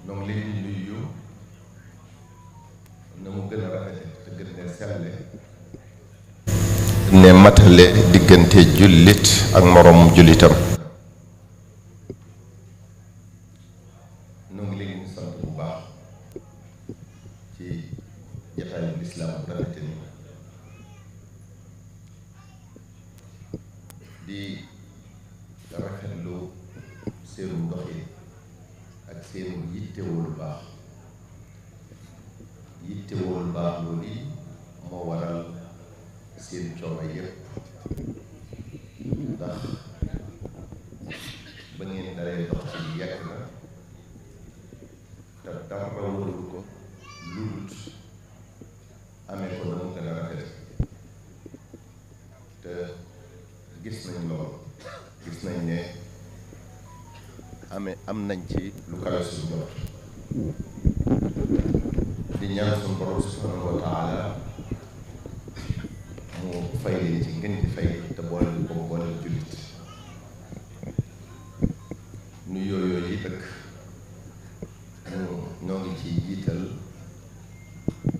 noo ngi leen di nuyu na mu gën a rafete te gën ne selle ne matale diggante jullit ak moroom jullitam. noo ngi leen di sant bu baax ci jataayu lislaam bu rafete ni di rafetlu seenu doxin ak seenu yittewoo lu baax loolu yi moo waral seen coono yépp ndax ba ngeen daree dox ci yàgg na te dara warul ko lulut amee ko na mu gën a rafet te gis nañ lool gis nañ ne am nañ ci lu kawe suñu jot di ñaan suñu borom subhanahu wa taala mu fay leen ci ngeen di fay te boole ko boole jullit nu yooyu yi dëkk ñoo ngi ci jiital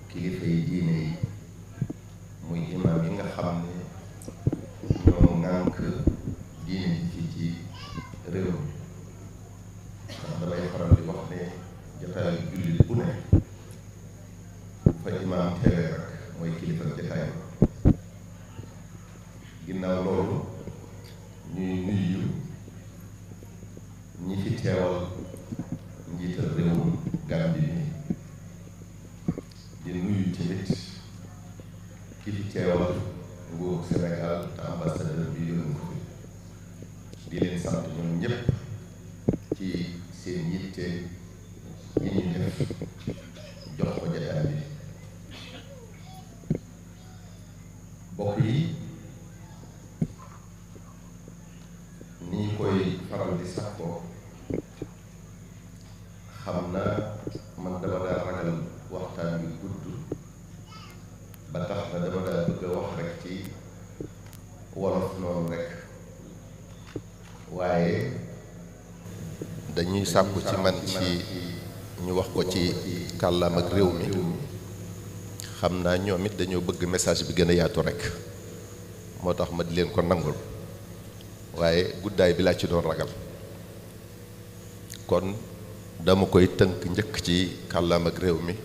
kilifa yi diine yi muy imaam yi nga xam ne ñoo ŋànk diine ji fii ci réew mi ndax damay faral di wax ne jotaayu jullit bu ne fa imaam teewee rek mooy kilifa jotaay ginnaaw loolu ñuy nuyu ñi fi teewal njiital réewum Gàmbi bi di nuyu tamit ki fi teewal nguuru Sénégal te ambassadeur bi yónni ko fi di leen sant ñoom ñépp ci seen yitte yi ñu def jox ko jotaay bi. bokk yi ni ñu koy faral di sàkkoo xam naa man dama daa ragal waxtaan wi gudd ba tax na dama daa bëgg a wax rek ci wolof noonu rek waaye dañuy sàkku ci man ci ñu wax ko ci kàllaam ak réew mi xam naa ñoom it dañoo bëgg message bi gën a yaatu rek moo tax ma di leen ko nangul waaye guddaay bi laa ci doon ragal kon dama koy tënk njëkk ci kàllaam ak réew mi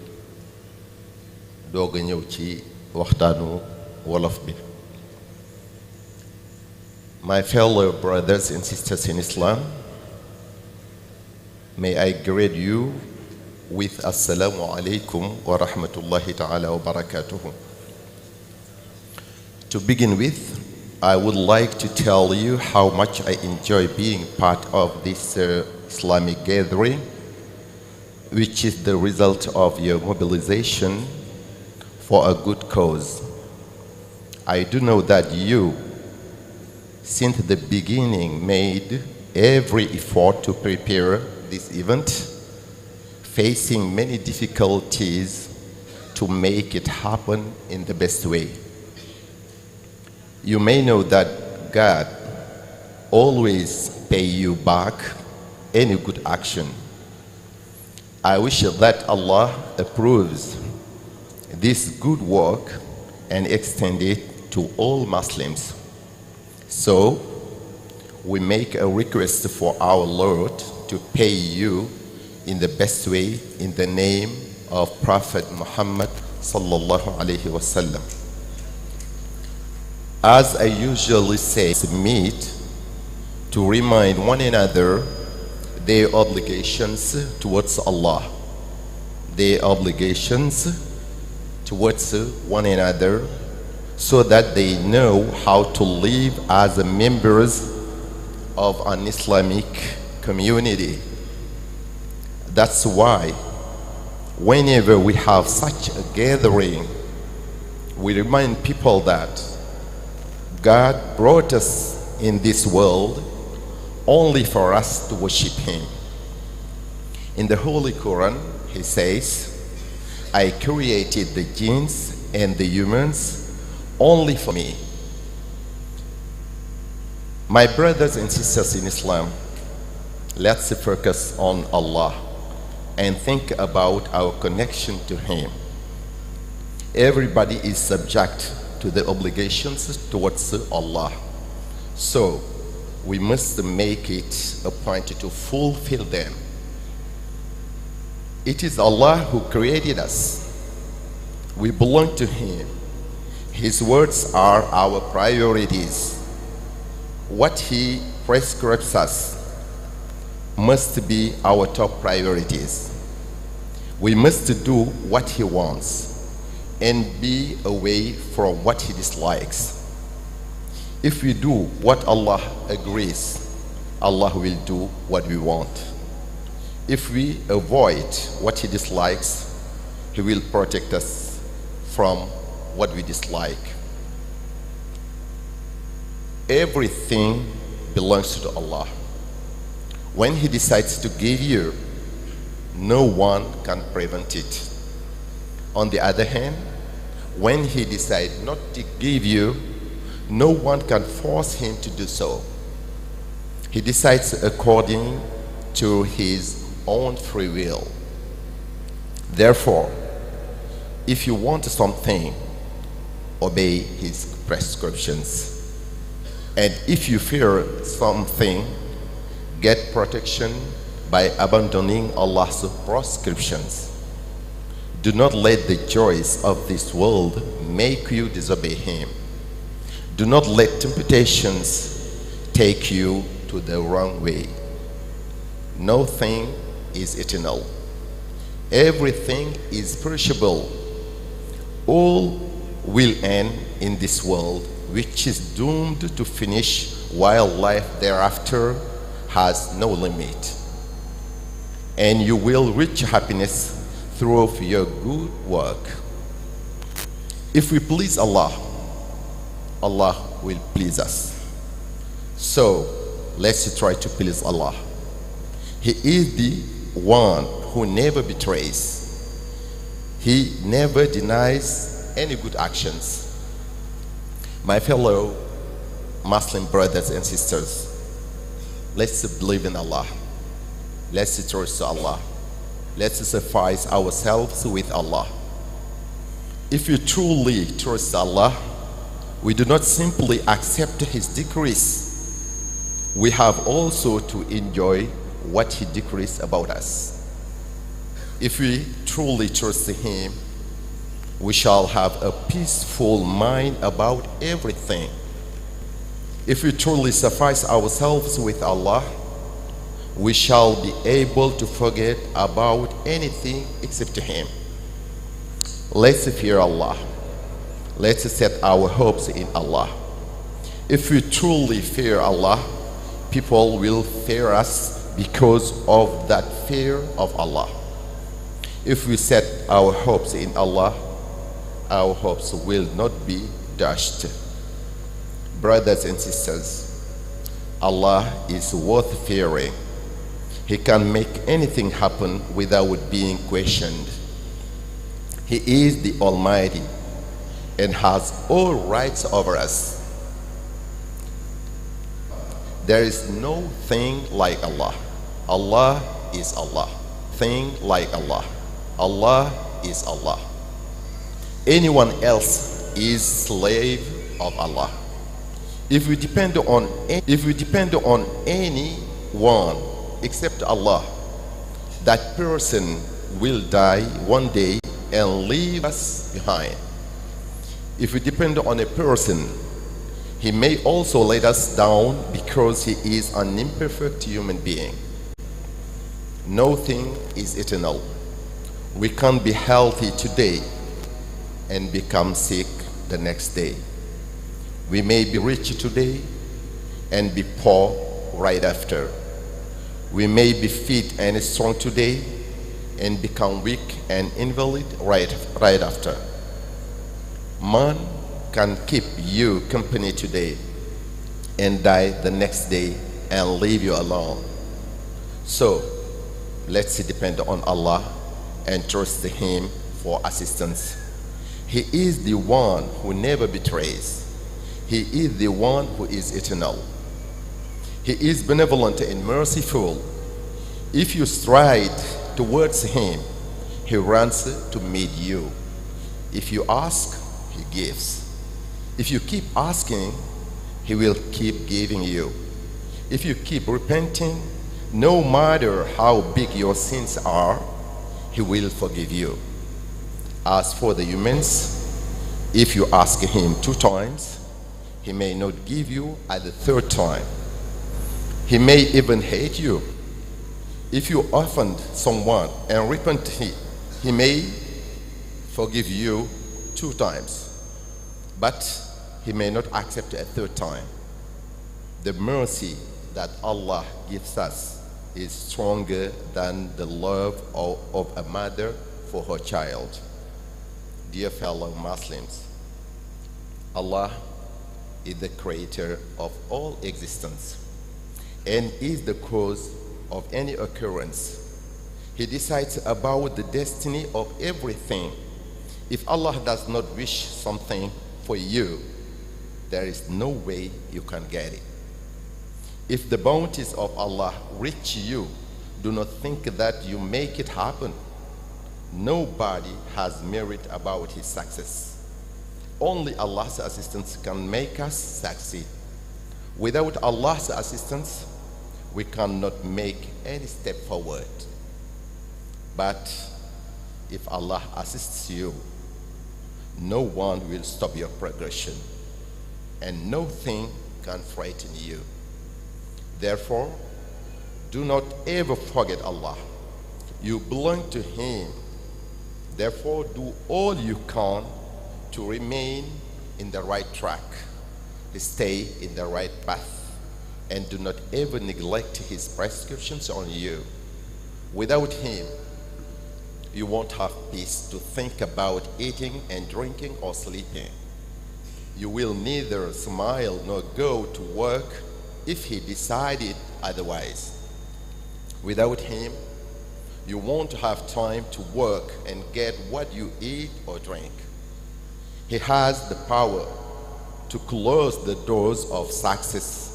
doog a ñëw ci waxtaanu wolof bi. My fellow brothers and sisters in Islam, may I greet you with assalamu alaikum wa rahmatullahi ta'ala wa barakatuhu. To begin with, I would like to tell you how much I enjoy being part of this Islamic gathering, which is the result of your mobilization for a good cause. I do know that you, since the beginning, made every effort to prepare this event, facing many difficulties to make it happen in the best way. You may know that God always pay you back any good action. I wish that Allah approves this good work and extend it to all Muslims. So, we make a request for our Lord to pay you in the best way in the name of Prophet Muhammad sallallahu alaihi wasallam. As I usually say, meet to remind one another their obligations towards Allah, their obligations towards one another, so that they know how to live as members of an Islamic community. That's why whenever we have such a gathering, we remind people that God brought us in this world only for us to worship Him. In the Holy Quran, He says, I created the jinns and the humans only for me. My brothers and sisters in Islam, let's focus on Allah and think about our connection to Him. Everybody is subject to the obligations towards Allah. So we must make it a point to fulfill them. It is Allah who created us. We belong to Him. His words are our priorities. What He prescribes us must be our top priorities. We must do what He wants and be away from what He dislikes. If we do what Allah agrees, Allah will do what we want. If we avoid what He dislikes, He will protect us from what we dislike. Everything belongs to Allah. When He decides to give you, no one can prevent it. On the other hand, when He decides not to give you, no one can force Him to do so. He decides according to His own free will. Therefore, if you want something, obey His prescriptions. And if you fear something, get protection by abandoning Allah's prescriptions. Do not let the joys of this world make you disobey Him. Do not let temptations take you to the wrong way. Nothing is eternal. Everything is perishable. All will end in this world, which is doomed to finish, while life thereafter has no limit. And you will reach happiness through your good work. If we please Allah, Allah will please us. So let's try to please Allah. He is the one who never betrays. He never denies any good actions. My fellow Muslim brothers and sisters, let's believe in Allah. Let's trust Allah. Let's sacrifice ourselves with Allah. If you truly trust Allah, we do not simply accept His decrees. We have also to enjoy what He decrees about us. If we truly trust Him, we shall have a peaceful mind about everything. If we truly sacrifice ourselves with Allah, we shall be able to forget about anything except Him. Let's fear Allah. Let's set our hopes in Allah. If we truly fear Allah, people will fear us because of that fear of Allah. If we set our hopes in Allah, our hopes will not be dashed. Brothers and sisters, Allah is worth fearing. He can make anything happen without being questioned. He is the Almighty and has all rights over us. There is no thing like Allah. Allah is Allah. Thing like Allah. Allah is Allah. Anyone else is slave of Allah. If we depend on anyone except Allah, that person will die one day and leave us behind. If we depend on a person, he may also let us down because he is an imperfect human being. Nothing is eternal. We can be healthy today and become sick the next day. We may be rich today and be poor right after. We may be fit and strong today and become weak and invalid right after. Man can keep you company today and die the next day and leave you alone. So let's depend on Allah and trust Him for assistance. He is the one who never betrays. He is the one who is eternal. He is benevolent and merciful. If you strive towards him, he runs to meet you. If you ask, he gives. If you keep asking, he will keep giving you. If you keep repenting, no matter how big your sins are, he will forgive you. As for the humans, if you ask him 2 times, he may not give you at the 3rd time. He may even hate you. If you offend someone and repent, he may forgive you 2 times, but he may not accept a 3rd time. The mercy that Allah gives us is stronger than the love of a mother for her child. Dear fellow Muslims, Allah is the creator of all existence and is the cause of any occurrence. He decides about the destiny of everything. If Allah does not wish something for you, there is no way you can get it. If the bounties of Allah reach you, do not think that you make it happen. Nobody has merit about his success. Only Allah's assistance can make us succeed. Without Allah's assistance, we cannot make any step forward. But if Allah assists you, no one will stop your progression, and nothing can frighten you. Therefore, do not ever forget Allah. You belong to him. Therefore, do all you can to remain in the right track, stay in the right path, and do not ever neglect his prescriptions on you. Without him, you won't have peace to think about eating and drinking or sleeping. You will neither smile nor go to work if he decided otherwise. Without him, you won't have time to work and get what you eat or drink. He has the power to close the doors of success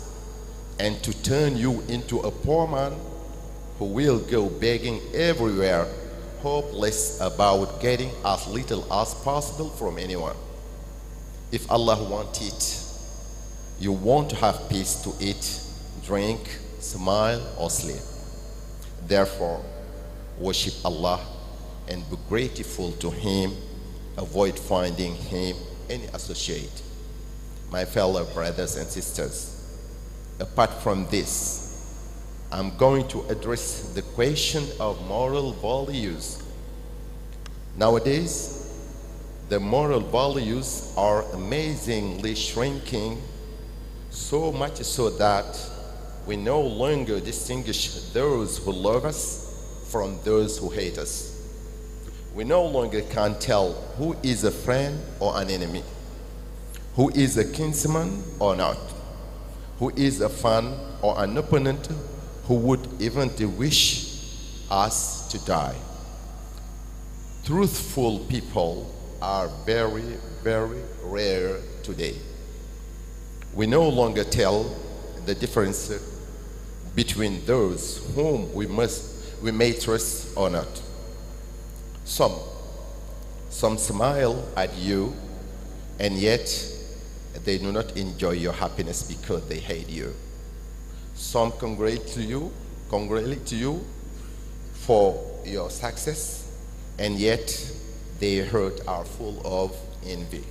and to turn you into a poor man who will go begging everywhere, hopeless about getting as little as possible from anyone. If Allah wants it, you won't have peace to eat, drink, smile, or sleep. Therefore, worship Allah and be grateful to him. Avoid finding him any associate. My fellow brothers and sisters, apart from this, I'm going to address the question of moral values. Nowadays, the moral values are amazingly shrinking, so much so that we no longer distinguish those who love us from those who hate us. We no longer can tell who is a friend or an enemy, who is a kinsman or not, who is a fan or an opponent who would even wish us to die. Truthful people are very, very rare today. We no longer tell the difference between those whom we may trust or not. Some smile at you, and yet they do not enjoy your happiness because they hate you. Some congratulate you for your success, and yet their hearts are full of envy.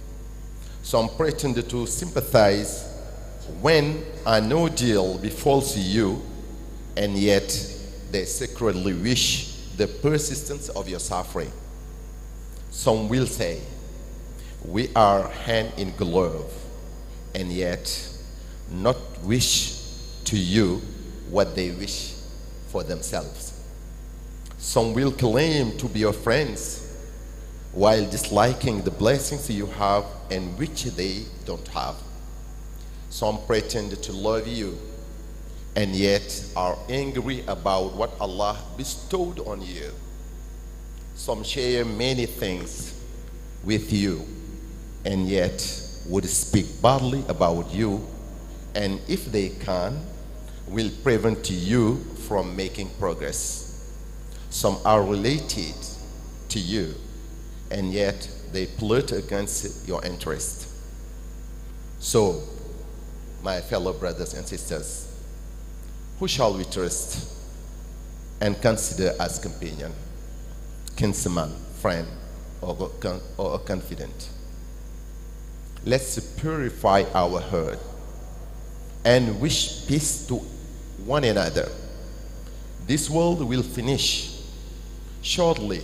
Some pretend to sympathize when an ordeal befalls you, and yet they secretly wish the persistence of your suffering. Some will say, we are hand in glove, and yet not wish to you what they wish for themselves. Some will claim to be your friends while disliking the blessings you have and which they don't have. Some pretend to love you and yet are angry about what Allah bestowed on you. Some share many things with you and yet would speak badly about you, and if they can, will prevent you from making progress. Some are related to you, and yet they plot against your interest. So, my fellow brothers and sisters, who shall we trust and consider as companion, kinsman, friend, or a confidant? Let's purify our heart and wish peace to one another. This world will finish shortly,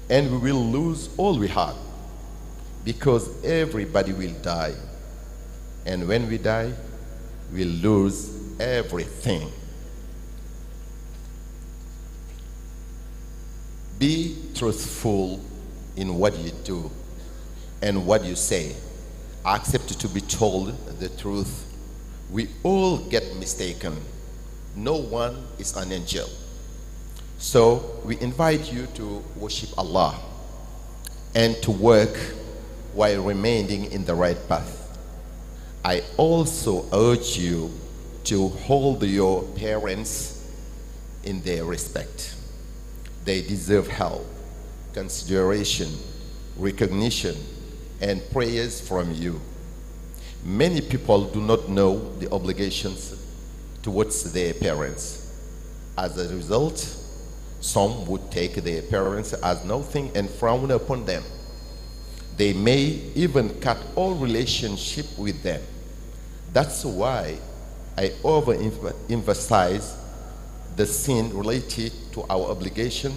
and we will lose all we had, because everybody will die. And when we die, we'll lose everything. Be truthful in what you do and what you say. Accept to be told the truth. We all get mistaken. No one is an angel. So we invite you to worship Allah and to work while remaining in the right path. I also urge you to hold your parents in their respect. They deserve help, consideration, recognition, and prayers from you. Many people do not know the obligations towards their parents. As a result, some would take their parents as nothing and frown upon them. They may even cut all relationship with them. That's why I overemphasize the sin related to our obligation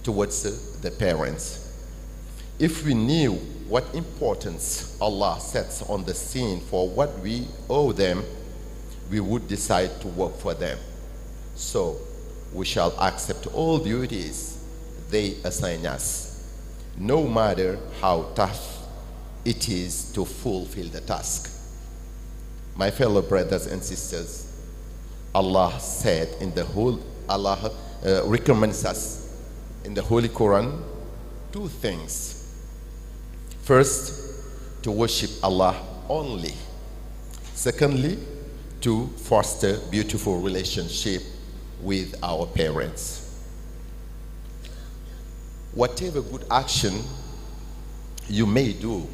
towards the parents. If we knew what importance Allah sets on the sin for what we owe them, we would decide to work for them. So we shall accept all duties they assign us, no matter how tough it is to fulfill the task. My fellow brothers and sisters, Allah said in the Allah recommends us in the Holy Quran two things. First, to worship Allah only. Secondly, to foster beautiful relationship with our parents. Whatever good action you may do,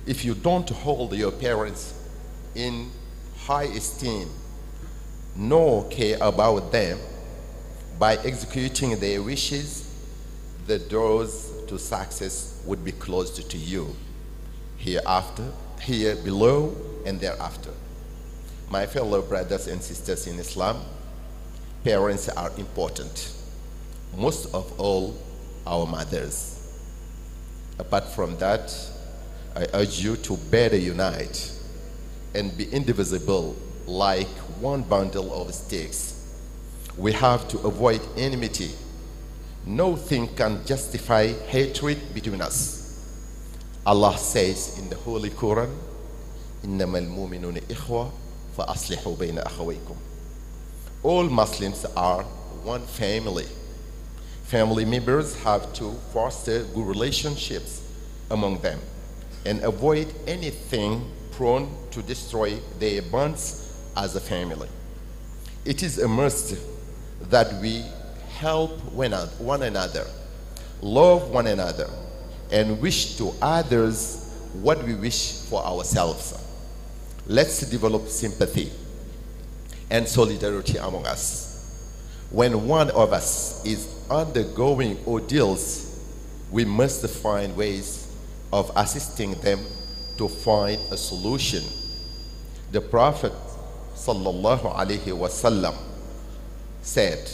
if you don't hold your parents in high esteem, nor care about them, by executing their wishes, the doors to success would be closed to you, here below and thereafter. My fellow brothers and sisters in Islam, parents are important. Most of all, our mothers. Apart from that, I urge you to better unite and be indivisible like one bundle of sticks. We have to avoid enmity. Nothing can justify hatred between us. Allah says in the Holy Quran, إِنَّمَا الْمُؤْمِنُونَ إِخْوَةٌ فَأَصْلِحُوا بَيْنَ أَخَوَيْكُمْ. All Muslims are one family. Family members have to foster good relationships among them and avoid anything prone to destroy their bonds as a family. It is a must that we help one another, love one another, and wish to others what we wish for ourselves. Let's develop sympathy and solidarity among us. When one of us is undergoing ordeals, we must find ways of assisting them to find a solution. The Prophet sallallahu alaihi wasallam said,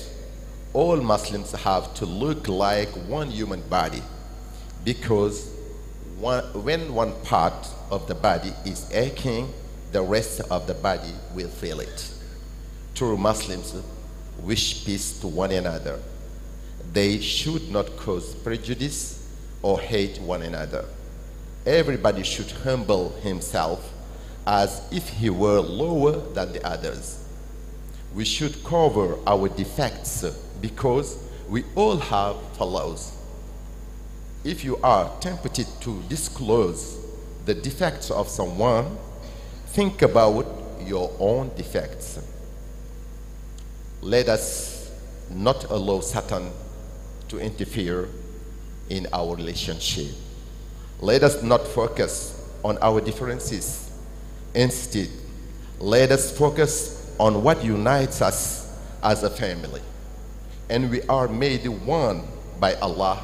all Muslims have to look like one human body, because when one part of the body is aching, the rest of the body will feel it. True Muslims wish peace to one another. They should not cause prejudice or hate one another. Everybody should humble himself as if he were lower than the others. We should cover our defects because we all have flaws. If you are tempted to disclose the defects of someone, think about your own defects. Let us not allow Satan to interfere in our relationship. Let us not focus on our differences. Instead, let us focus on what unites us as a family. And we are made one by Allah,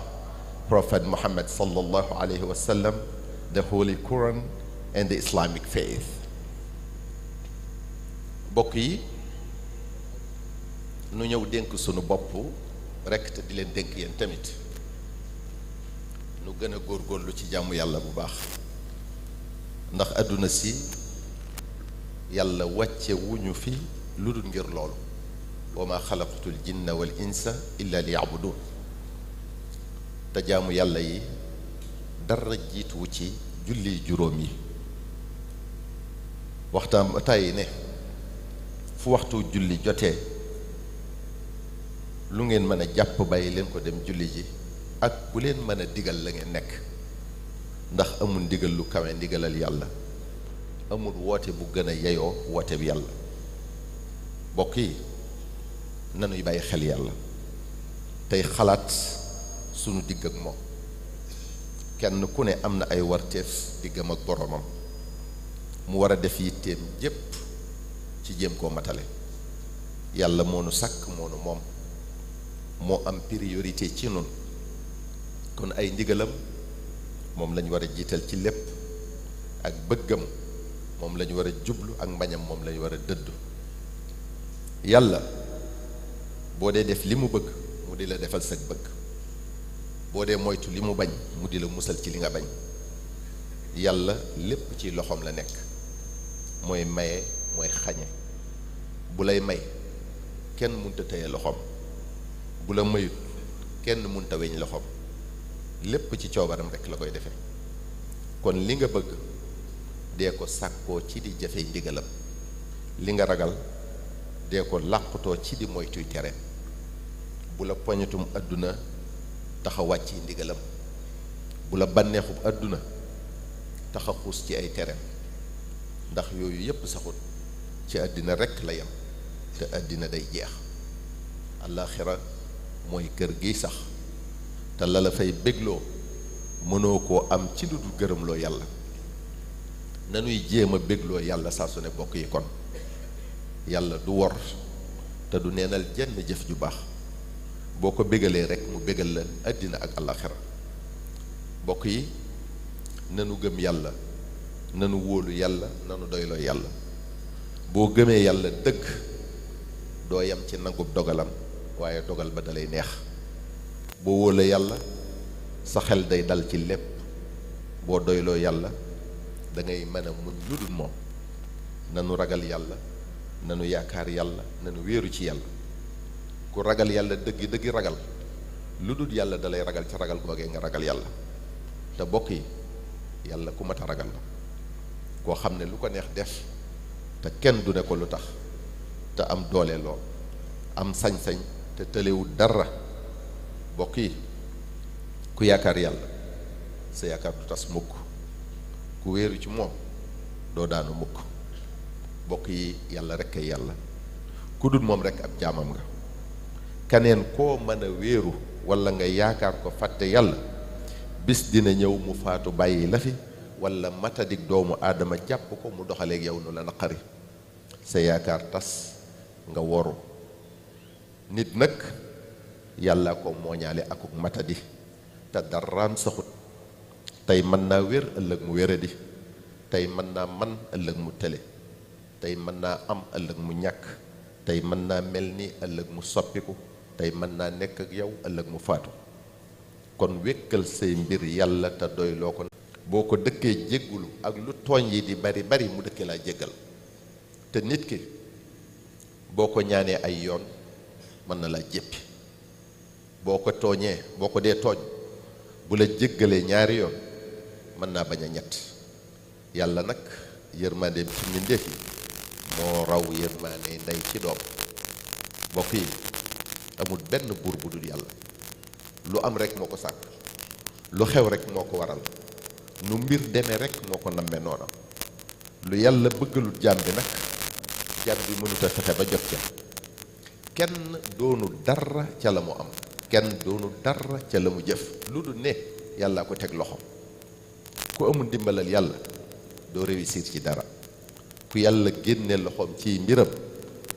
Prophet Muhammad sallallahu alaihi wasallam, the Holy Quran, and the Islamic faith. Mbokk yi nu ñëw dénk sunu bopp rekk te di leen dénk yéen tamit nu gën a góorgóorlu ci jàmm yàlla bu baax ndax àdduna si yàlla wàcce wuñu fi lu dul ngir loolu wa ma xalaqtul jinna wal insa illa liya'budun te jaamu yàlla yi dara jiituwu ci julli juróom yi waxtaan ba tàyyi ne fu waxtu julli jotee lu ngeen mën a jàpp bàyyi leen ko dem julli ji ak bu leen mën a digal la ngeen nekk ndax amul ndigal lu kawe ndigalal yàlla amul woote bu gën a yeyoo woote bi yàlla bokk yi nanuy bàyyi xel yàlla tey xalaat sunu digg ak moom kenn ku ne am na ay warteef diggam ak boromam mu war a def yitteem jépp ci jéem koo matale yàlla moo nu sàkk moo nu moom moo am priorité ci nun kon ay ndigalam moom lañu war a jiital ci lépp ak bëggam moom lañu war a jublu ak mbañam moom lañu war a dëddu yàlla boo dee def li mu bëgg mu di la defal sag bëgg boo dee moytu li mu bañ mu di la musal ci li nga bañ yàlla lépp ci loxoom la nekk mooy maye mooy xañe bu lay may kenn munta téye loxoom bu la mayut kenn munta weñ loxoom lépp ci coobaram rekk la koy defee kon li nga bëgg dee ko sàkkoo ci di jafe ndigalam li nga ragal dee ko làqutoo ci di moytuy tereem bu la poñatum àdduna taxa wàcc ndigalam bu la bànneexub àdduna taxa xuus ci ay tereem ndax yooyu yépp saxut ci àddina rekk la yem te àddina day jeex àllaaxira mooy kër gi sax te la la fay bégloo mënoo koo am ci lu dul gërëmloo yàlla nanuy jéem a bégloo yàlla saa su ne bokk yi kon yàlla du wor te du neenal jenn jëf ju baax boo ko bégalee rekk mu bégal la àddina ak àllaaxira bokk yi nanu gëm yàlla nanu wóolu yàlla nanu doyloo yàlla boo gëmee yàlla dëgg doo yam ci nangub dogalam waaye dogal ba dalay neex boo wóolee yàlla sa xel day dal ci lépp boo doyloo yàlla da ngay mën a muñ lu dul moom nanu ragal yàlla nanu yaakaar yàlla nanu wéeru ci yàlla ku ragal yàlla dëggi dëggi ragal lu dul yàlla dalay ragal ca ragal googee nga ragal yàlla te bokk yi yàlla ku mat a ragal la koo xam ne lu ko neex def te kenn du ne ko lu tax te am doole loo am sañ-sañ te tëlewul dara bokk yi ku yaakaar yàlla sa yaakaar du tas mukk ku wéeru ci moom doo daanu mukk bokk yi yàlla rekk ay yàlla ku dul moom rekk ab jaamam nga kaneen koo mën a wéeru walla nga yaakaar ko fàtte yàlla bis dina ñëw mu faatu bàyyi la fi walla matadik doomu aadama jàpp ko mu doxaleeg yow nu la naqari sa yaakaar tas nga woru nit nag yàlla ko mooñaale akuk matadi te daraam saxut tey mën naa wér ëllëg mu wéradi tey mën naa man ëllëg mu tële tey mën naa am ëllëg mu ñàkk tey mën naa mel ni ëllëg mu soppiku tey mën naa nekk ak yow ëllëg mu faatu kon wékkal say mbir yàlla te doy loo ko boo ko dëkkee jéggulu ak lu tooñ yi di bari bari mu dëkkee laa jéggal te nit ki boo ko ñaanee ay yoon mën na laa jéppi boo ko tooñee boo ko dee tooñ bu la jéggalee ñaari yoon mën naa bañ a ñett yàlla nag yërmandeem ci mbindéef yi moo raw yërmande ndey ci doom bokk yi amul benn buur bu dul yàlla lu am rek moo ko sàkk lu xew rek moo ko waral nu mbir demee rek moo ko nammee noona lu yàlla bëggalul jaam bi nag jaam bi mënut a fexe ba jot ca kenn doonu dara ca la mu am, kenn doonu dara ca la mu jëf lu du ne yàlla ko teg loxo. ku amul ndimbalal yàlla doo réussir ci dara. ku yàlla génne loxoom ci mbiram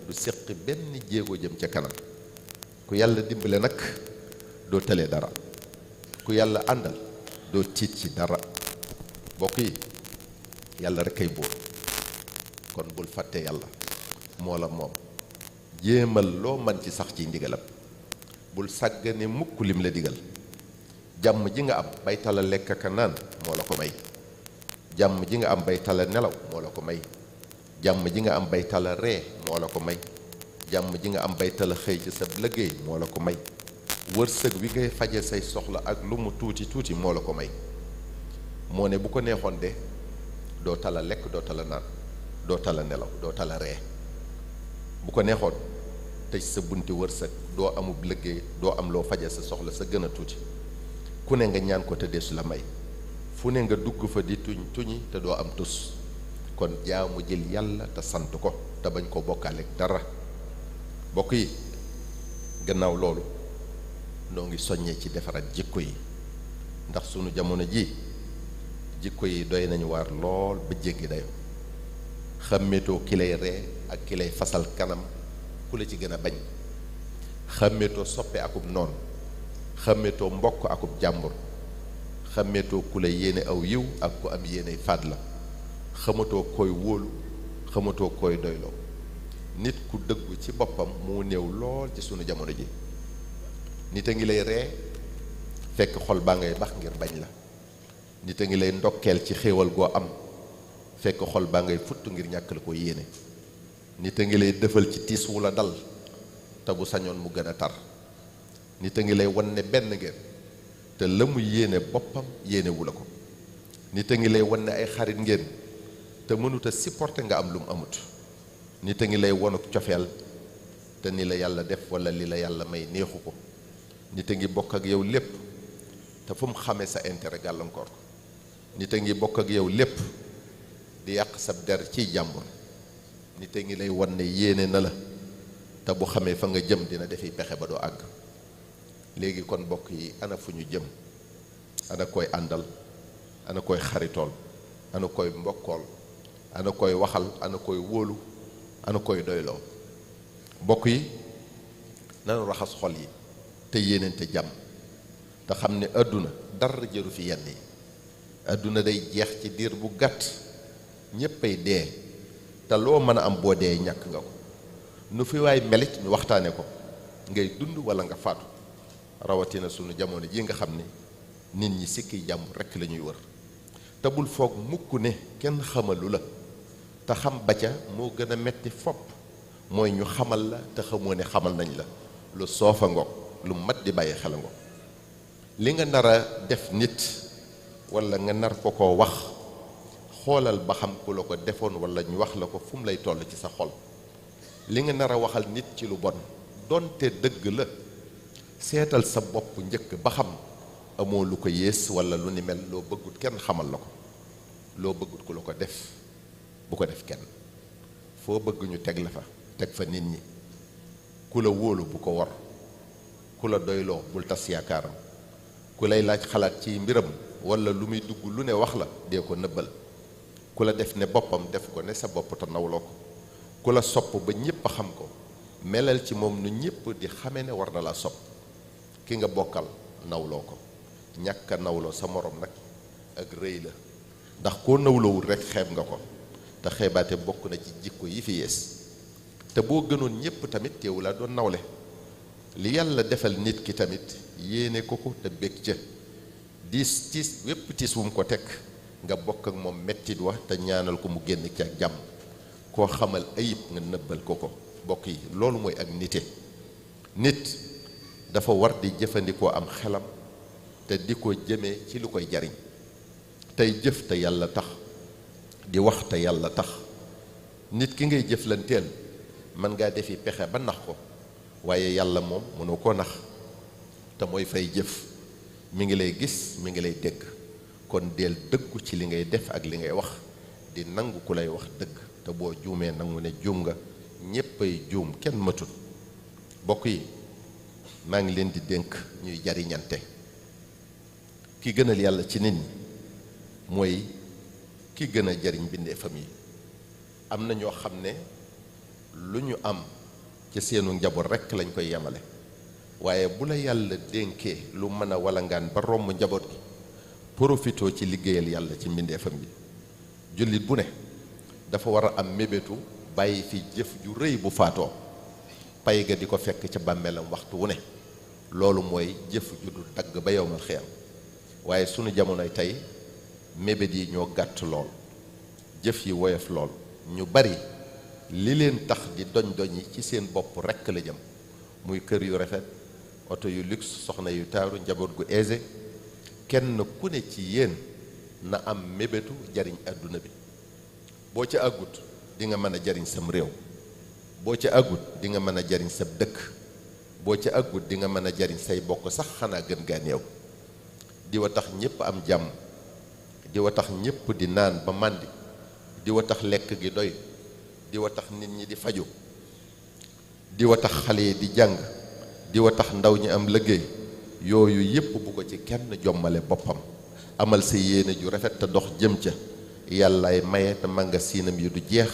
du séqi benn jéego jëm ca kanam. ku yàlla dimbale nag doo tële dara. ku yàlla àndal doo tiit ci dara. bokk yi yàlla rek kay buur, kon bul fàtte yàlla moo la moom. jéemal loo man ci sax ci ndigalam, bul sàggane mukk lim la digal. jàmm ji nga am bay tala lekk ak naan moo la ko may. jàmm ji nga am bay tala nelaw moo la ko may. jàmm ji nga am bay tala ree moo la ko may. jàmm ji nga am bay tala xëy ci sa liggéey moo la ko may. wërsëg wi ngay faje say soxla ak lu mu tuuti tuuti moo la ko may. moo ne bu ko neexoon de doo tala lekk, doo tala naan, doo tala nelaw, doo tala ree. bu ko neexoon tëj sa bunti wërsëg, doo amub liggéey, doo am loo faje sa soxla sa gën a tuuti. ku ne nga ñaan ko te deesu la may. fu ne nga dugg fa di tuñ tuñi te doo am tus. kon jaamu jël yàlla te sant ko te bañ ko bokkaaleeg dara. bokk yi gannaaw loolu noo ngi soññee ci defaraat jikko yi, ndax sunu jamono ji jikko yi doy nañu waar lool ba jéggi dayo. xàmmeetoo ki lay ree ak ki lay fasal kanam ku la ci gën a bañ. xàmmeetoo soppe akub noon, xàmmeetoo mbokk akub jàmbur, xàmmeetoo ku la yéene aw yiw ak ku am yéene faat la. xamatoo koy wóolu, xamatoo koy doyloo. nit ku dëggu ci boppam moo néew lool ci sunu jamono ji. nit a ngi lay ree fekk xol baa ngay bax ngir bañ la. nit a ngi lay ndokkeel ci xéewal goo am fekk xol baa ngay futt ngir ñàkk la ko yéene. nit a ngi lay defal ci tiis wu la dal te bu sañoon mu gën a tar. nit a ngi lay wan ne benn ngeen te la mu yéene boppam yéene wu la ko. nit a ngi lay wan ne ay xarit ngeen te mënut a supporter nga am lu mu amut. nit a ngi lay wonuk cofeel te ni la yàlla def wala li la yàlla may neexu ko. nit a ngi bokk ak yow lépp te fu mu xamee sa intérêt gàllankoor ko. nit a ngi bokk ak yow lépp di yàq sab der ciy jàmbur. nit a ngi lay wan ne yéene na la te bu xamee fa nga jëm dina defi pexe ba doo àgg. léegi kon bokk yi ana fu ñu jëm? ana koy àndal, ana koy xaritool, ana koy mbokkool, ana koy waxal, ana koy wóolu, ana koy doyloo. bokk yi nanu raxas xol yi te yéenante jàmm te xam ne àdduna dara jëru fi yenn yi. àdduna day jeex ci diir bu gàtt, ñéppay dee te loo mën a am boo dee ñàkk nga ko. nu fi waay melit ñu waxtaane ko, ngay dund wala nga faatu. rawatina sunu jamono ji nga xam ne nit ñi sikki jàmm rekk la ñuy wër. te bul foog mukk ne kenn xamalu la, te xam ba ca moo gën a metti fopp. mooy ñu xamal la te xamoo ne xamal nañ la. lu soofa ngoog, lu mat di bàyyi xel ngoog. li nga nar a def nit wala nga nar ko koo wax, xoolal ba xam ku la ko defoon wala ñu wax la ko fu mu lay toll ci sa xol. li nga nar a waxal nit ci lu bon donte dëgg la, seetal sa bopp njëkk ba xam amoo lu ko yées wala lu ni mel loo bëggut kenn xamal la ko. loo bëggut ku la ko def bu ko def kenn. foo bëgg ñu teg la fa teg fa nit ñi. ku la wóolu bu ko wor, ku la doyloo bul tas yaakaaram. ku lay laaj xalaat ci mbiram wala lu muy dugg lu ne wax la dee ko nëbbal. ku la def ne boppam def ko ne sa bopp te nawloo ko. ku la sopp ba ñépp xam ko melal ci moom nu ñépp di xame ne war na laa sopp. ki nga bokkal nawloo ko. ñàkk a nawloo sa morom nag ak rëy la, ndax koo nawloowul rekk xeeb nga ko. te xeebaate bokk na ci jikko yi fi yees. te boo gënoon ñépp tamit teewu la doon nawle. li yàlla defal nit ki tamit yéene ko ko te bég ca. tiis wépp tiis wu mu ko teg nga bokk ak moom mettit wa te ñaanal ko mu génn ci ak jàmm. koo xamal ayib nga nëbbal ko ko. bokk yi loolu mooy ak nite. nit dafa war di jëfandikoo am xelam te di ko jëmee ci lu koy jariñ. tey jëf te yàlla tax, di wax te yàlla tax. nit ki ngay jëflanteel mën ngaa defi pexe ba nax ko, waaye yàlla moom mënoo koo nax te mooy fay jëf. mi ngi lay gis, mi ngi lay dégg. kon deel dëggu ci li ngay def ak li ngay wax, di nangu ku lay wax dëgg te boo juumee nangu ne juum nga. ñéppay juum, kenn matut. bokk yi maa ngi leen di dénk ñuy jariñante ki gënal yàlla ci nit ñi mooy ki gën a jariñ bindeefam yi. am na ñoo xam ne lu ñu am ci seenu njaboot rekk lañ koy yemale, waaye bu la yàlla dénkee lu mën a walangaan ba romb njaboot gi profitoo ci liggéeyal yàlla ci mbindeefam yi. jullit bu ne dafa war a am mébétu bàyyi fi jëf ju rëy bu faatoo pay ga di ko fekk ca bàmmeelam waxtu wu ne. loolu mooy jëf ju du dagg ba yowmal xiyam. waaye sunu jamonoy tey mébét yi ñoo gàtt lool, jëf yi woyof lool. ñu bari li leen tax di doñ-doñi ci seen bopp rekk la jëm, muy kër yu rafet, oto yu luxe, soxna yu taaru, njaboot gu aisé. kenn ku ne ci yéen na am mébétu jariñ àdduna bi. boo ca àggut di nga mën a jariñ sam réew, boo ca àggut di nga mën a jariñ sa dëkk, boo ca àggut di nga mën a jariñ say bokk sax xanaa gën gaa néew. di wa tax ñépp am jàmm, di wa tax ñépp di naan ba màndi, di wa tax lekk gi doy, di wa tax nit ñi di faju, di wa tax xale yi di jàng, di wa tax ndaw ñi am liggéey. yooyu yépp bu ko ci kenn jommale boppam. amal sa yéene ju rafet te dox jëm ca. yàllaay maye te màngasiinam yi du jeex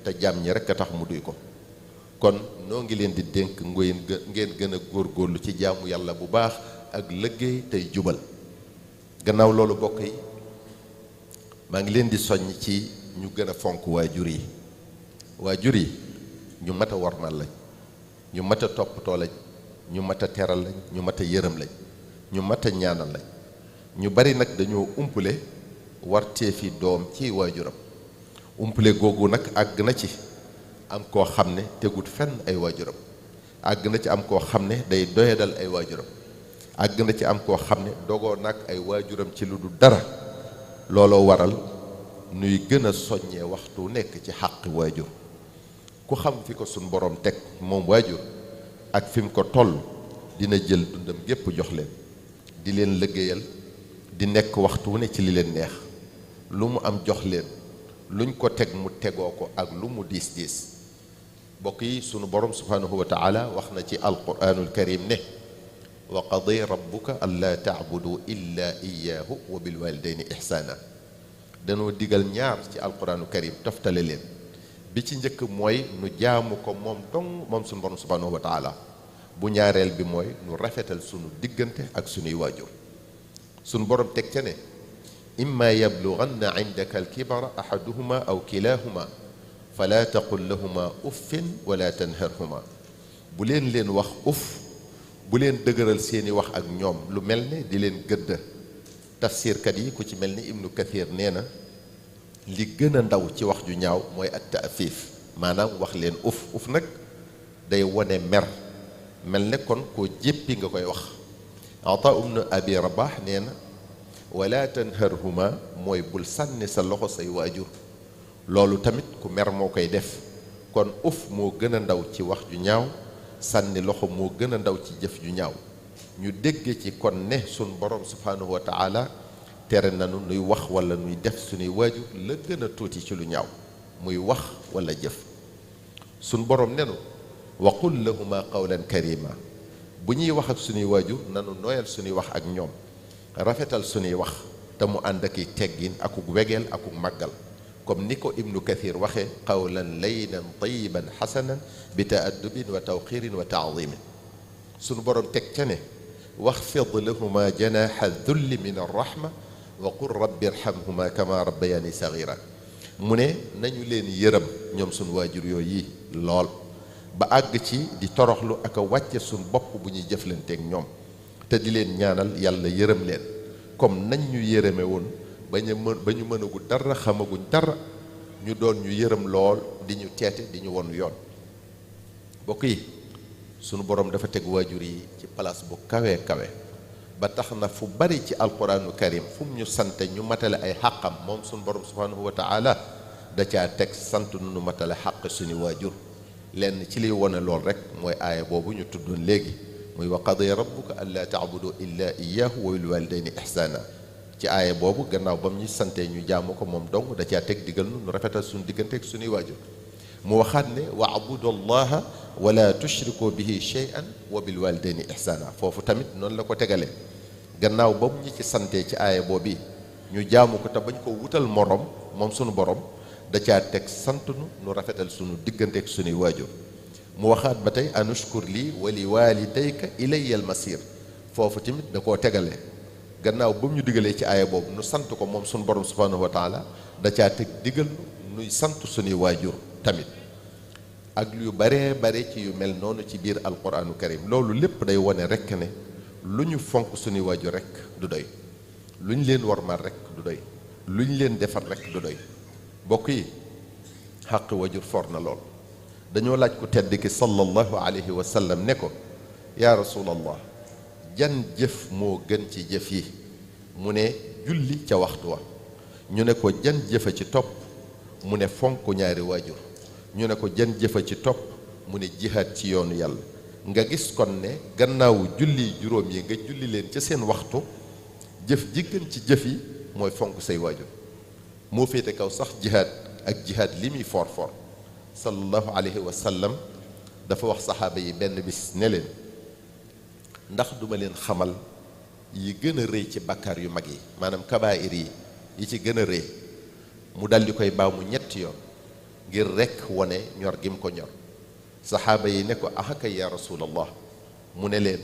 te jaam ñi rekk a tax mu duy ko. kon noo ngi leen di dénk ngeen gën a góorgóorlu ci jaamu yàlla bu baax ak liggéey tey jubal. gannaaw loolu bokk yi maa ngi leen di soññ ci ñu gën a fonk waajur yi. waajur yi ñu mat a wormal lañ, ñu mat a toppatoo lañ, ñu mat a teral lañ, ñu mat a yërëm lañ, ñu mat a ñaanal lañ. ñu bari nag dañoo umpule warteefi doom ci waajuram. umpule googu nag àgg na ci am koo xam ne tegut fenn ay waajuram, àgg na ci am koo xam ne day doyadal ay waajuram, àgg na ci am koo xam ne dogoo nag ay waajuram ci lu du dara. looloo waral nuy gën a soññee waxtu nekk ci xàq waajur. ku xam fi ko suñ borom teg moom waajur ak fi mu ko toll dina jël dundam gépp jox leen, di leen liggéeyal, di nekk waxtu wu ne ci li leen neex. lu mu am jox leen, luñ ko teg mu tegoo ko ak lu mu diis diis. bokk yi sunu borom subhanahu wa taala wax na ci alquranul karim ne wa qadi rabbuka an laa taabudu illa iyaahu wa bil walidayni ihsaana. danoo digal ñaar ci alquranul karim toftale leen. bi ci njëkk mooy nu jaamu ko moom dong moom sunu borom subhanahu wa taala. bu ñaareel bi mooy nu rafetal sunu diggante ak sunuy waajur. sunu borom teg ca ne imma yablughanna indaka alkibara ahaduhuma aw kilahuma fala taqul lahuma uffin wala tanharhuma. bu leen wax uff, bu leen dëgëral seeni wax ak ñoom lu mel ne di leen gëdd. tafsirkat yi ku ci mel ni ibnu kathir nee na li gën a ndaw ci wax ju ñaaw mooy at taafif, maanaam wax leen uf nag day wone mer, mel ne kon koo jéppi nga koy wax. Ata ibnu abi rabax nee na wala tanharhuma mooy bul sànni sa loxo say waajur. loolu tamit ku mer moo koy def. kon uf moo gën a ndaw ci wax ju ñaaw, sànni loxo moo gën a ndaw ci jëf ju ñaaw. ñu dégge ci kon ne sun borom subhanahu wa taala tere nanu nuy wax wala nuy def suñuy waajur la gën a tuuti ci lu ñaaw, muy wax wala jëf. sun borom nenu wa qul lahuma qawlan karima. bu ñuy wax ak suñuy waajur nanu nooyal suñuy wax ak ñoom, rafetal suñuy wax te mu ànd ak i teggin akuk wegeel akuk màggal. comme ni ko ibnu kathir waxee qawlan laynan tayiban xasanan bi taaddubin wa tawqirin wa taadimin. sunu borom teg ca ne waxfid lahuma janaha dulli min arrahma wa qul rabbi irhamhuma kama rabbayani sagira. mu ne nañu leen yërëm ñoom sunu waajur yooyu yi lool ba àgg ci di toroxlu ak a wàcce sunu bopp bu ñuy jëflanteeg ñoom, te di leen ñaanal yàlla yërëm leen comme nañ ñu yërëme woon ba ñu mënagu dara xamaguñ dara, ñu doon ñu yërëm lool di ñu teete di ñu won yoon. bokk yi sunu borom dafa teg waajur yi ci place bu kawe kawe ba tax na fu bari ci alquraanu karim fu mu ñu sante ñu matale ay xàqam moom sunu borom subhanahu wa taala da caa teg sant nu matale xàq suñu waajur. lenn ci liy wone lool rek mooy aaya boobu ñu tuddoon léegi muy wa qadiya rabbuka an laa taabudu illa iyyahu wa bil walidayni ihsaana. ci aaya boobu gannaaw ba mu ñu santee ñu jaamu ko moom dong da caa teg digal nu rafetal suñu diggante ak suñuy waajur. mu waxaat ne wa'budu allaha wala tushriku bihi shay'an wa bil walidayni ihsana foofu tamit noonu la ko tegalee gannaaw ba mu ñu ci santee ci aaya boobu ñu jaamu ko te bañ ko wutal morom moom sunu borom da caa teg sant nu rafetal sunu diggante ak sunuy waajur mu waxaat ba tey anushkur lii wa li walidayka ilayya al masir foofu tamit da koo tegalee gannaaw ba mu ñu digalee ci aaya boobu nu sant ko moom sunu borom subhanahu wa taala da caa teg digal nuy sant sunuy waajur tamit ak yu baree bare ci yu mel noonu ci biir alquranu karim loolu lépp day wone rekk ne lu ñu fonk sunuy waajur rekk du doy lu ñu leen warmal rekk du doy lu ñu leen defar rekk du doy bokk yi xaq waajur for na lool dañoo laaj ku tedd ki sallallahu alayhi wa sallam ne ko yaa rasulallah jan jëf moo gën ci jëf yi mu ne julli ca waxtu wa ñu ne ko jan jëfa ci topp mu ne fonk ñaari waajur ñu ne ko jan jëfa ci topp mu ne jihaad ci yoonu yàlla nga gis kon ne gannaaw julli juróom yi nga julli leen ca seen waxtu jëf ji gën ci jëf yi mooy fonk say waajur moo féete kaw sax jihaad ak jihaad li muy for for sallallahu alayhi wa sallam dafa wax saxaaba yi benn bis ne leen ndax duma leen xamal yi gën a rëy ci bakkaar yu mag yi maanaam kabaa'ir yi ci gën a rëy mu daldi koy baamu ñetti yoon ngir rekk wone ñor gi mu ko ñor saxaaba yi ne ko ahaka ya rasulallah mu ne leen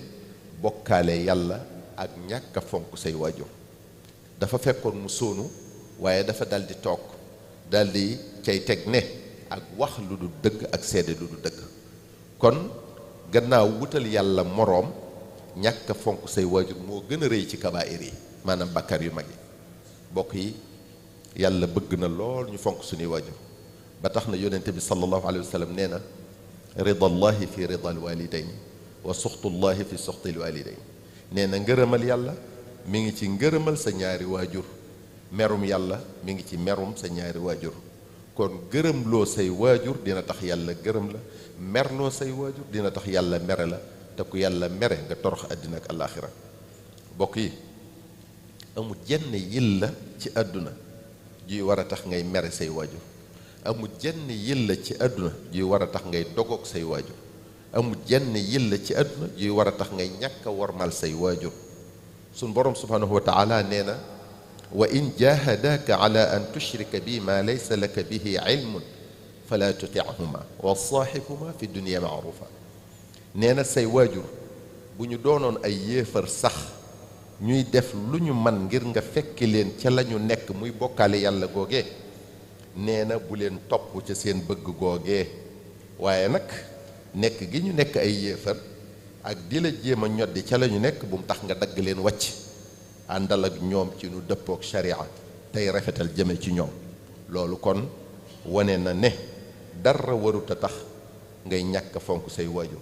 bokkaale yàlla ak ñàkk a fonk say waajur dafa fekkoon mu sóonu waaye dafa daldi toog daldi cay teg ne ak wax lu du dëgg ak seede lu du dëgg kon gannaaw wutal yàlla moroom ñàkk a fonk say waajur moo gën a rëy ci kabaa'ir yi maanaam bàkkaar yu mag yi bokk yi yàlla bëgg na lool ñu fonk suñuy waajur ba tax na yonente bi sallallahu alayhi wa sallam nee na ridallahi fi ridal walidayni wa suxtullahi fi suxtil walidayni nee na ngërëmal yàlla mi ngi ci ngërëmal sa ñaari waajur merum yàlla mi ngi ci merum sa ñaari waajur kon gërëmloo say waajur dina tax yàlla gërëm la merloo say waajur dina tax yàlla mere la te ku yàlla mere nga torox àddina ak alaaxira bokk yi amul jenn yilla ci àdduna juy war a tax ngay mere say waajur amul jenn yilla ci àdduna juy war a tax ngay dogoog say waajur amul jenn yilla ci àdduna juy war a tax ngay ñàkk a warmal say waajur suñ boroom subhanahu wa taala nee na wa in jahadaka ala an tushrika bi ma laysa laka bihi ilmun fala tutihuma wa saaxibhuma fi dunia maarufa nee na say waajur bu ñu doonoon ay yéefar sax ñuy def lu ñu man ngir nga fekki leen ca la ñu nekk muy bokkaale yàlla googee nee na bu leen topp ca seen bëgg googee waaye nag nekk gi ñu nekk ay yéefar ak di la jéem a ñoddi ca la ñu nekk bu mu tax nga dagg leen wàcc àndal ak ñoom ci nu dëppook sharia tey rafetal jëme ci ñoom loolu kon wane na ne dara warut a tax ngay ñàkk fonk say waajur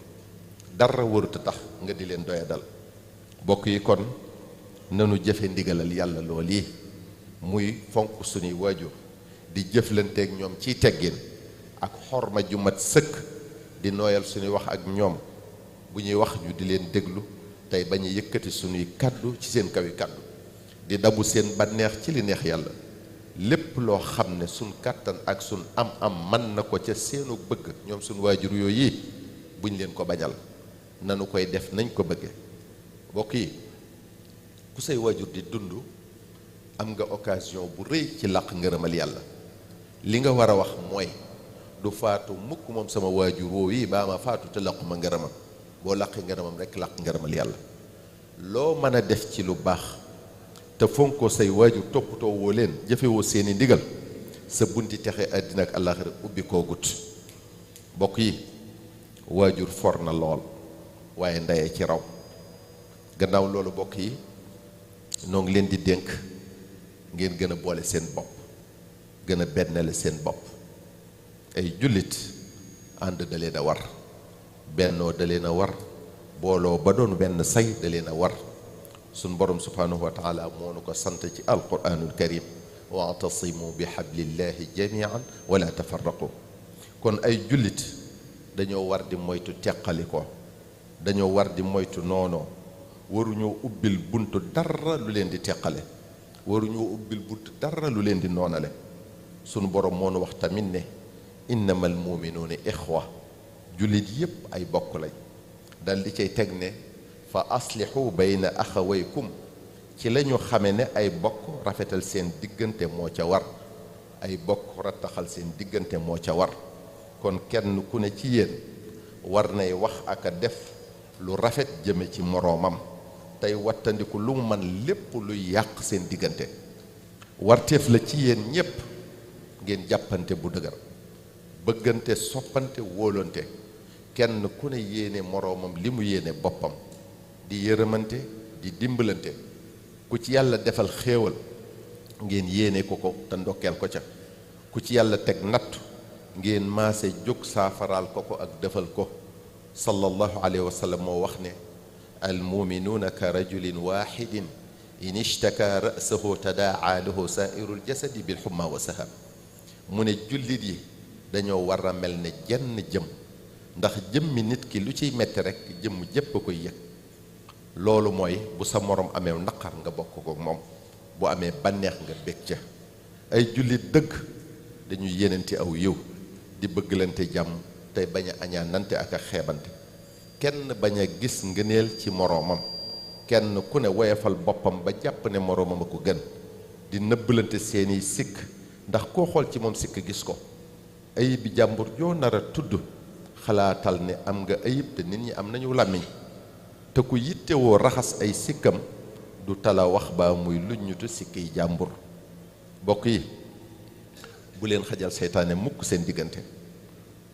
dara warut a tax nga di leen doyadal bokk yi kon nanu jëfe ndigalal yàlla lool yi muy fonk suñuy waajur di jëflanteeg ñoom ciy teggin ak xorma ju mat sëkk di nooyal suñuy wax ak ñoom bu ñuy wax ñu di leen déglu tey bañ a yëkkati suñuy kàddu ci seen kawi kàddu di dabu seen bànneex ci li neex yàlla lépp loo xam ne suñ kàttan ak suñ am man na ko ca seenu bëgg ñoom suñ waajur yooyu yi buñ leen ko bañal nanu koy def nañ ko bëgge bokk yi ku say waajur di dund am nga occasion bu rëy ci làq ngërëmal yàlla li nga war a wax mooy du faatu mukk moom sama waajur woowu yi baa ma faatu te làquma ngërëmam boo làqi ngërëmam rekk làq ngërëmal yàlla loo mën a def ci lu baax te fonkoo say waajur toppatoo woo leen jëfewoo seeni ndigal sa bunti texe àddina ak àllaaxira ubbi koo gut bokk yi waajur for na lool waaye ndeye ci raw gannaaw loolu bokk yi noo ngi leen di dénk ngeen gën a boole seen bopp gën a bennale seen bopp ay jullit ànd da leen a war bennoo da leen a war booloo ba doon benn say da leen a war suñ borom subhanahu wa taala moo nu ko sant ci alquranul karim wa'tasimu bi hablillahi jamian wala tafarraqu kon ay jullit dañoo war di moytu teqali ko dañoo war di moytu noonoo waruñoo ubbil buntu dara lu leen di teqale waruñoo ubbil buntu dara lu leen di noonale sunu borom moo nu wax tamit ne innamal muminuuna ixwa jullit yépp ay bokk lañ dal di cay teg ne fa aslihu bayna axawaykum ci la ñu xame ne ay bokk rafetal seen diggante moo ca war ay bokk rattaxal seen diggante moo ca war kon kenn ku ne ci yéen war nay wax ak a def lu rafet jëme ci moroomam tey wattandiku lu mu man lépp luy yàq seen diggante warteef la ci yéen ñépp ngeen jàppante bu dëgër bëggante soppante wóolante kenn ku ne yéene moroomam li mu yéene boppam di yërëmante di dimbalante ku ci yàlla defal xéewal ngeen yéene ko ko te ndokkeel ko ca ku ci yàlla teg nattu ngeen maase jóg saafaraal ko ko ak defal ko sallallahu alayhi wa sallam moo wax ne almuminuuna ka rajulin waxidin in ishtaka ra'sahu tadaa lahu saa'irul jasadi bil humma wa sahab mu ne jullit yi dañoo war a mel ne jenn jëm ndax jëmmi nit ki lu ciy metti rek jëmm jépp a koy yëg loolu mooy bu sa morom amee naqar nga bokk ko moom bu amee bànneex nga bég ca ay jullit dëgg dañuy yéenante aw yiw di bëgglante jàmm tey bañ a añaanante ak a xeebante kenn bañ a gis ngëneel ci moroomam kenn ku ne woyefal boppam ba jàpp ne moroomam a ko gën di nëbbalante seeni sikk ndax koo xool ci moom sikk gis ko ayib bi jàmbur joo nar a tudd xalaatal ne am nga ayib te nit ñi am nañu làmmiñ te ku yittewoo raxas ay sikkam du tala wax ba muy luññutu sikk yi jàmbur bokk yi bu leen xajal seytaane mukk seen diggante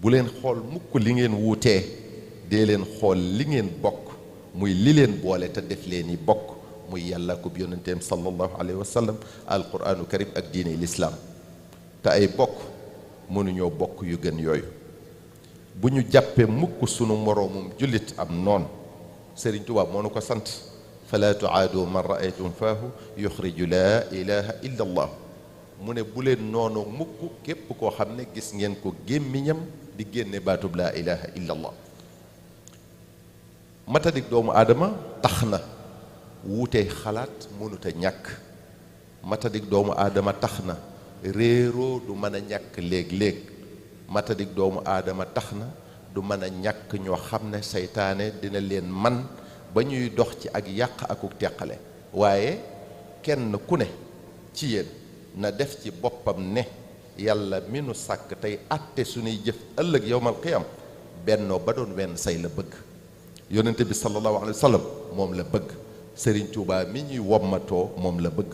bu leen xool mukk li ngeen wuutee dee leen xool li ngeen bokk muy li leen boole te def leen i bokk muy yàlla ko yonenteem sallallahu alayhi wa sallam alquraanu karim ak diine lislaam te ay bokk mënuñoo bokk yu gën yooyu bu ñu jàppee mukk sunu moroomum jullit am noon Sëriñ Tuubaa moo nu ko sant fala tuaadu man raaytum faahu yuxriju laa ilaha illa allah mu ne bu leen noonu mukk képp koo xam ne gis ngeen ko gémmiñam di génne baatub laa ilaha illa allah matadik doomu aadama tax na wuute xalaat mënut a ñàkk matadik doomu aadama tax na réeroo du mën a ñàkk léeg-léeg matadik doomu aadama tax na du mën a ñàkk ñoo xam ne seytaane dina leen man ba ñuy dox ci ak yàq akuk teqale waaye kenn ku ne ci yéen na def ci boppam ne yàlla mi nu sàkk tey àtte suñuy jëf ëllëg yowmal qiyam bennoo ba doon wenn say la bëgg yonente bi sallallahu alayhi wa sallam moom la bëgg Sëriñ Tuubaa mi ñuy wommatoo moom la bëgg